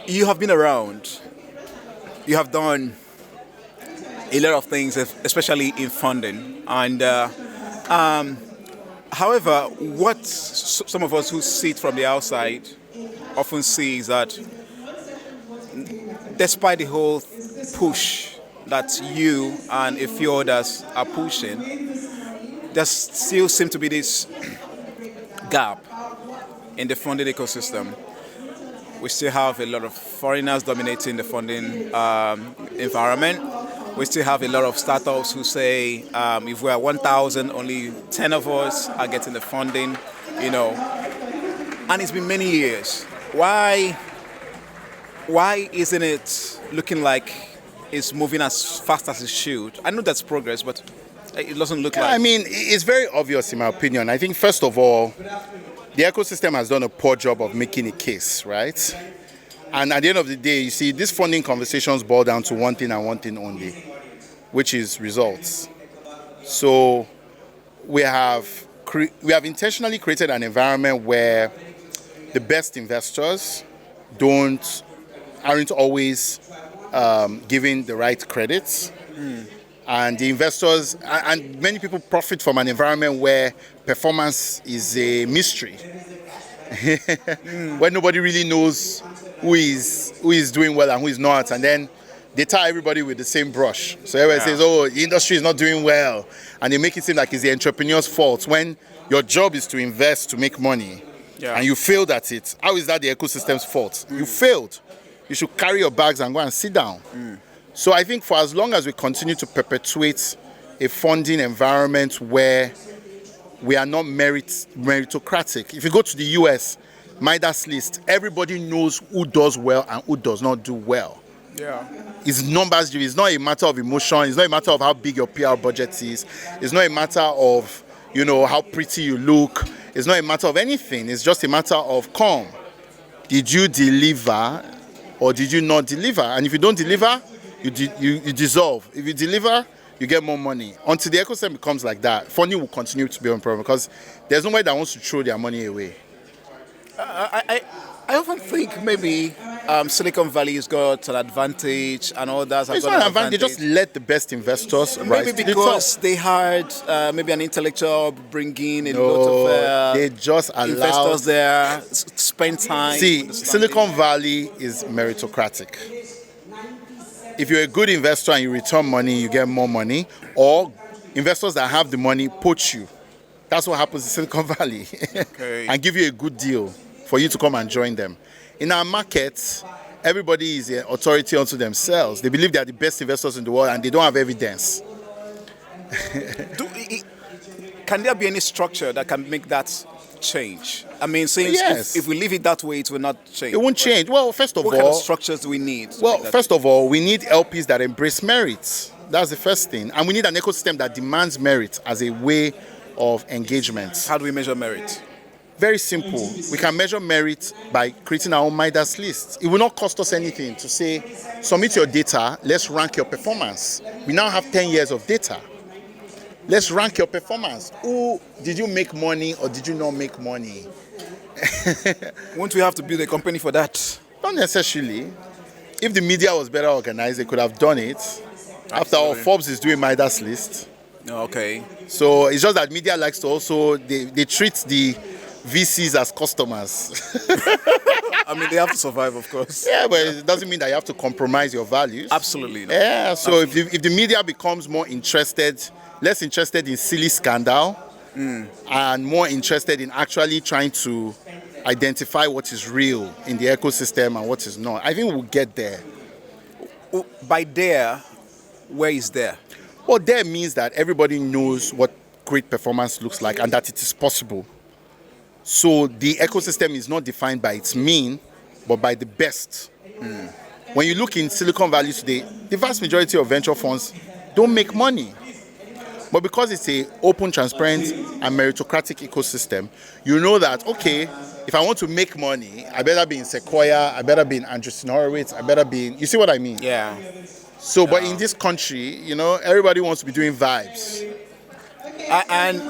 You have been around. You have done a lot of things, especially in funding. And however, what some of us who sit from the outside often see is that despite the whole push that you and a few others are pushing, there still seems to be this gap in the funding ecosystem. We still have a lot of foreigners dominating the funding environment. We still have a lot of startups who say if we are 1,000, only 10 of us are getting the funding, And it's been many years. Why isn't it looking like it's moving as fast as it should? I know that's progress, but it doesn't look like. I mean, it's very obvious in my opinion. I think first of all, the ecosystem has done a poor job of making a case, right? And at the end of the day, you see, these funding conversations boil down to one thing and one thing only, which is results. So we have intentionally created an environment where the best investors aren't always giving the right credits. And the investors, and many people profit from an environment where performance is a mystery, where nobody really knows who is doing well and who is not, and then they tie everybody with the same brush. So everybody says, "Oh, the industry is not doing well," and they make it seem like it's the entrepreneur's fault when your job is to invest to make money, and you failed at it. How is that the ecosystem's fault? You failed. You should carry your bags and go and sit down. So I think for as long as we continue to perpetuate a funding environment where we are not meritocratic, if you go to the US, Midas list, everybody knows who does well and who does not do well. It's numbers. It's not a matter of emotion. It's not a matter of how big your PR budget is. It's not a matter of, how pretty you look. It's not a matter of anything. It's just a matter of, did you deliver or did you not deliver? And if you don't deliver, you dissolve. If you deliver, you get more money. Until the ecosystem becomes like that, funding will continue to be a problem because there's nobody that wants to throw their money away. I often think maybe Silicon Valley has got an advantage and others have It's got not an an advantage. They just let the best investors rise maybe to the because top. they hired maybe an intellectual bringing a lot of they just allow investors there, spend time. See, Silicon Valley is meritocratic. If you're a good investor and you return money, you get more money. Or investors that have the money poach you. That's what happens in Silicon Valley. And give you a good deal for you to come and join them. In our market, everybody is an authority unto themselves. They believe they are the best investors in the world and they don't have evidence. Can there be any structure that can make that change? I mean, since Yes. if we leave it that way, it will not change. It won't change. Well, first of What all, kind of structures do we need? Well, first of all, we need LPs that embrace merit. That's the first thing. And we need an ecosystem that demands merit as a way of engagement. How do we measure merit? Very simple. We can measure merit by creating our own Midas list. It will not cost us anything to say, submit your data, let's rank your performance. We now have 10 years of data. Let's rank your performance. Did you make money or did you not make money? Won't we have to build a company for that? Not necessarily. If the media was better organized, they could have done it. After all, Forbes is doing Midas list. Okay. So it's just that media likes to also, they treat the VCs as customers. I mean, they have to survive, of course. Yeah, but it doesn't mean that you have to compromise your values. Absolutely. No. Yeah, so if the media becomes less interested in silly scandal and more interested in actually trying to identify what is real in the ecosystem and what is not, I think we'll get there. By there, where is there? Well, there means that everybody knows what great performance looks like and that it is possible. So the ecosystem is not defined by its mean, but by the best. When you look in Silicon Valley today, the vast majority of venture funds don't make money. But because it's an open, transparent, and meritocratic ecosystem, you know that, okay, if I want to make money, I better be in Sequoia, I better be in Andreessen Horowitz, I better be in... You see what I mean? Yeah. So, but in this country, everybody wants to be doing vibes. And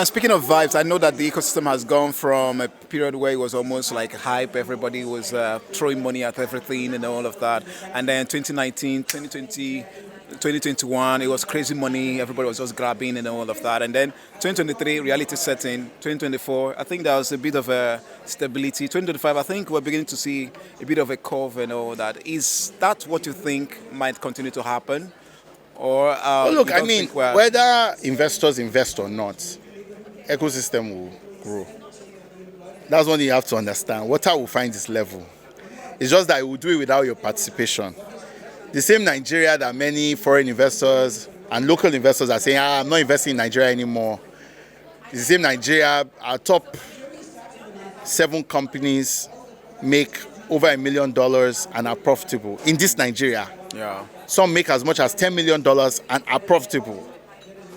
speaking of vibes, I know that the ecosystem has gone from a period where it was almost like hype, everybody was throwing money at everything and all of that. And then 2019, 2020, 2021, it was crazy money, everybody was just grabbing and all of that. And then 2023, reality setting, 2024, I think there was a bit of a stability. 2025, I think we're beginning to see a bit of a curve and all that. Is that what you think might continue to happen? Or well, look, I mean, whether investors invest or not, ecosystem will grow. That's what you have to understand. Water will find its level. It's just that it will do it without your participation. The same Nigeria that many foreign investors and local investors are saying, I'm not investing in Nigeria anymore. It's the same Nigeria, our top 7 companies make over $1 million and are profitable in this Nigeria. Yeah. Some make as much as $10 million and are profitable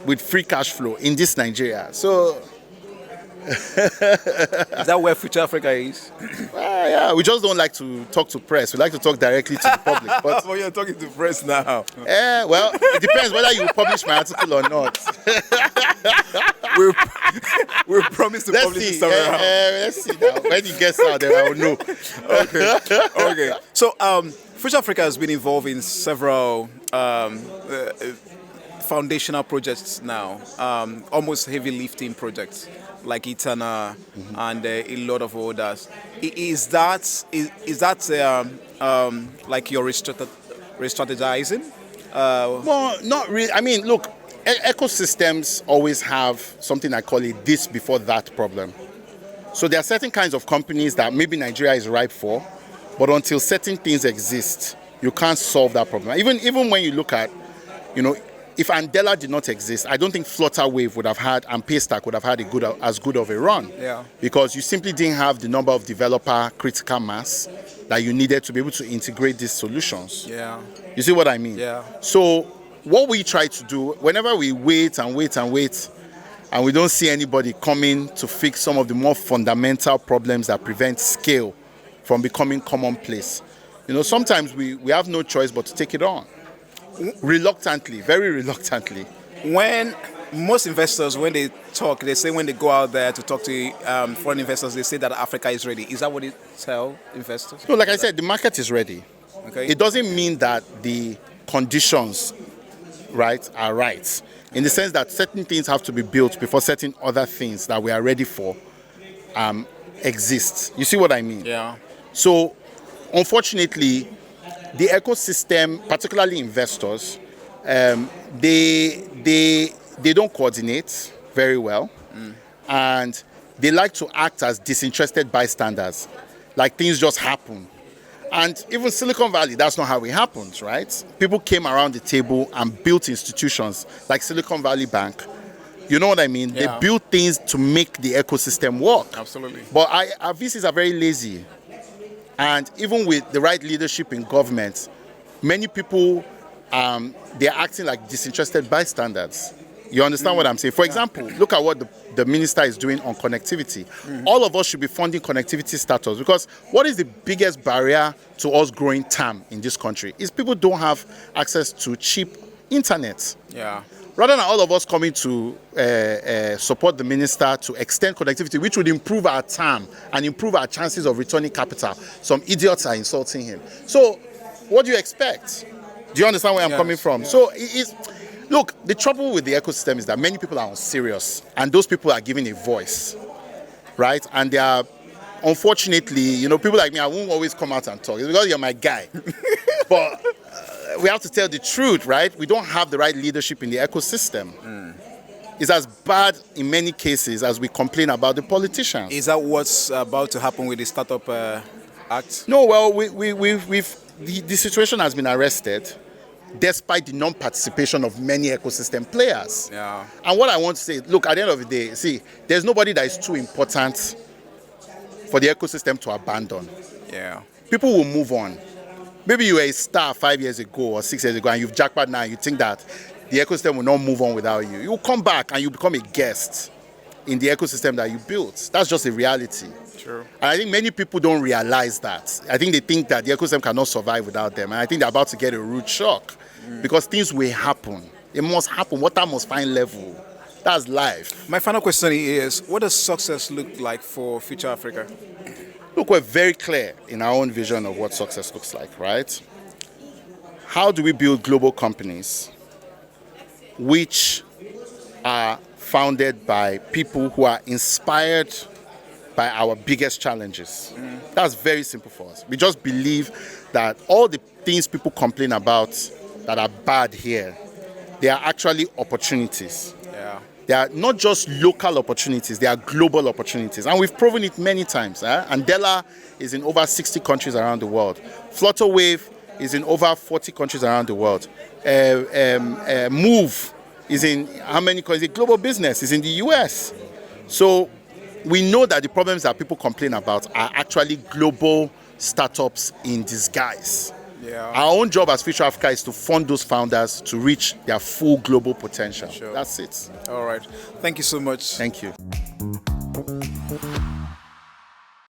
with free cash flow in this Nigeria. So, is that where future Africa is? Yeah, we just don't like to talk to press. We like to talk directly to the public. But well, you're talking to press now. Well, it depends whether you publish my article or not. we promise to publish it somewhere else. Let's see now. When it gets out there, I will know. Okay. So, Future Africa has been involved in several foundational projects now, almost heavy lifting projects like Itana and a lot of others. Is that like you're re-strategizing? Well, not really. I mean, look, ecosystems always have something I call it this before that problem. So there are certain kinds of companies that maybe Nigeria is ripe for, but until certain things exist, you can't solve that problem. Even when you look at, if Andela did not exist, I don't think Flutterwave would have had and Paystack would have had as good of a run. Yeah. Because you simply didn't have the number of developer critical mass that you needed to be able to integrate these solutions. Yeah. You see what I mean? Yeah. So what we try to do, whenever we wait and we don't see anybody coming to fix some of the more fundamental problems that prevent scale from becoming commonplace, sometimes we have no choice but to take it on. Reluctantly, very reluctantly. When most investors, when they talk, they say when they go out there to talk to foreign investors, they say that Africa is ready. Is that what they tell investors? No, like I said, the market is ready. Okay. It doesn't mean that the conditions, are right. In the sense that certain things have to be built before certain other things that we are ready for exist. You see what I mean? Yeah. So, unfortunately, the ecosystem, particularly investors, they don't coordinate very well, and they like to act as disinterested bystanders, like things just happen. And even Silicon Valley, that's not how it happens, right? People came around the table and built institutions like Silicon Valley Bank. You know what I mean? Yeah. They built things to make the ecosystem work. Absolutely. But our VCs are very lazy. And even with the right leadership in government, many people, they're acting like disinterested bystanders. You understand what I'm saying? For example, look at what the minister is doing on connectivity. All of us should be funding connectivity startups, because what is the biggest barrier to us growing TAM in this country? Is people don't have access to cheap internet. Yeah. Rather than all of us coming to support the minister to extend connectivity, which would improve our TAM and improve our chances of returning capital, some idiots are insulting him. So, what do you expect? Do you understand where I'm coming from? Yeah. So, look, the trouble with the ecosystem is that many people are unserious, and those people are given a voice, right? And they are, unfortunately, people like me, I won't always come out and talk. It's because you're my guy. But we have to tell the truth, right? We don't have the right leadership in the ecosystem. It's as bad in many cases as we complain about the politicians. Is that what's about to happen with the Startup Act? No, well, the situation has been arrested despite the non-participation of many ecosystem players. Yeah. And what I want to say, look, at the end of the day, see, there's nobody that is too important for the ecosystem to abandon. Yeah. People will move on. Maybe you were a star 5 years ago or 6 years ago and you've jackpot now and you think that the ecosystem will not move on without you. You will come back and you become a guest in the ecosystem that you built. That's just a reality. True. And I think many people don't realize that. I think they think that the ecosystem cannot survive without them. And I think they're about to get a rude shock because things will happen. It must happen. Water must find level. That's life. My final question is, what does success look like for Future Africa? Look, we're very clear in our own vision of what success looks like, right? How do we build global companies which are founded by people who are inspired by our biggest challenges? That's very simple for us. We just believe that all the things people complain about that are bad here, they are actually opportunities. Yeah. They are not just local opportunities, they are global opportunities. And we've proven it many times. Andela is in over 60 countries around the world. Flutterwave is in over 40 countries around the world. Move is in how many countries? Global Business is in the US. So we know that the problems that people complain about are actually global startups in disguise. Yeah. Our own job as Future Africa is to fund those founders to reach their full global potential. Sure. That's it. All right. Thank you so much. Thank you.